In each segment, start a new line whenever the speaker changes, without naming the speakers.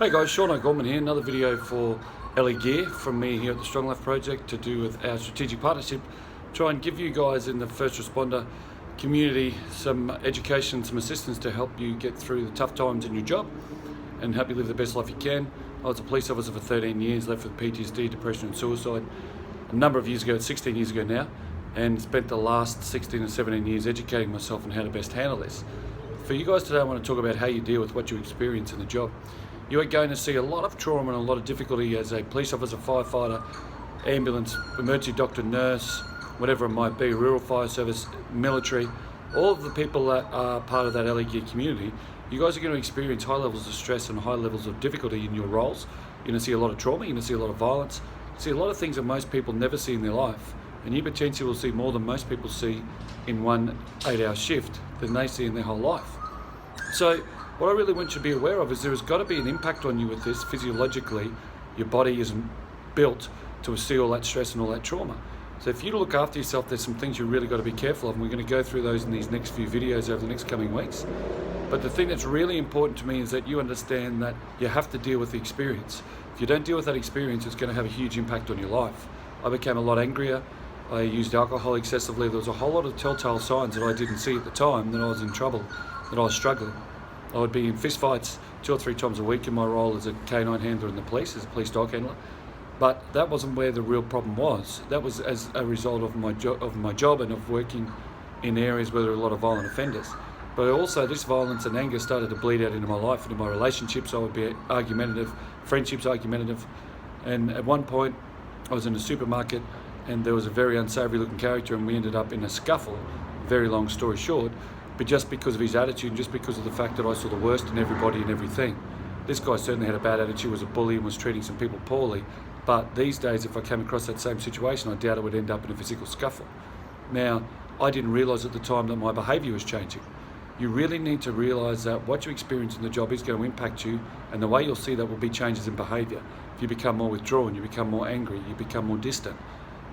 Hey guys, Sean O'Gorman here, another video for LE Gear from me here at the Strong Life Project to do with our strategic partnership. Try and give you guys in the first responder community some education, some assistance to help you get through the tough times in your job and help you live the best life you can. I was a police officer for 13 years, left with PTSD, depression and suicide a number of years ago, 16 years ago now, and spent the last 16 or 17 years educating myself on how to best handle this. For you guys today, I want to talk about how you deal with what you experience in the job. You are going to see a lot of trauma and a lot of difficulty as a police officer, firefighter, ambulance, emergency doctor, nurse, whatever it might be, rural fire service, military, all of the people that are part of that LE Gear community. You guys are going to experience high levels of stress and high levels of difficulty in your roles. You're going to see a lot of trauma, you're going to see a lot of violence, see a lot of things that most people never see in their life. And you potentially will see more than most people see in one 8-hour shift than they see in their whole life. So what I really want you to be aware of is there has got to be an impact on you with this physiologically. Your body isn't built to see all that stress and all that trauma. So if you look after yourself, there's some things you really got to be careful of, and we're going to go through those in these next few videos over the next coming weeks. But the thing that's really important to me is that you understand that you have to deal with the experience. If you don't deal with that experience, it's going to have a huge impact on your life. I became a lot angrier. I used alcohol excessively. There was a whole lot of telltale signs that I didn't see at the time that I was in trouble, that I was struggling. I would be in fistfights 2 or 3 times a week in my role as a canine handler in the police, as a police dog handler. But that wasn't where the real problem was. That was as a result of my job and of working in areas where there were a lot of violent offenders. But also this violence and anger started to bleed out into my life, into my relationships. I would be argumentative, friendships argumentative. And at one point I was in a supermarket and there was a very unsavoury looking character and we ended up in a scuffle, very long story short. But just because of his attitude and just because of the fact that I saw the worst in everybody and everything. This guy certainly had a bad attitude, was a bully and was treating some people poorly. But these days, if I came across that same situation, I doubt it would end up in a physical scuffle. Now, I didn't realise at the time that my behaviour was changing. You really need to realise that what you experience in the job is going to impact you, and the way you'll see that will be changes in behaviour. If you become more withdrawn, you become more angry, you become more distant,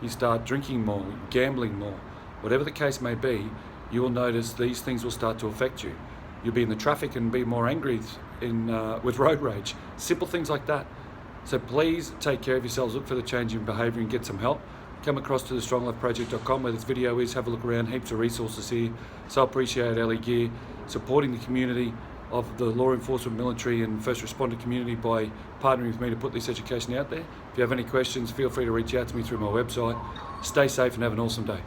you start drinking more, gambling more, whatever the case may be, you will notice these things will start to affect you. You'll be in the traffic and be more angry with road rage. Simple things like that. So please take care of yourselves, look for the change in behaviour and get some help. Come across to the stronglifeproject.com where this video is, have a look around, heaps of resources here. So I appreciate LE Gear supporting the community of the law enforcement, military and first responder community by partnering with me to put this education out there. If you have any questions, feel free to reach out to me through my website. Stay safe and have an awesome day.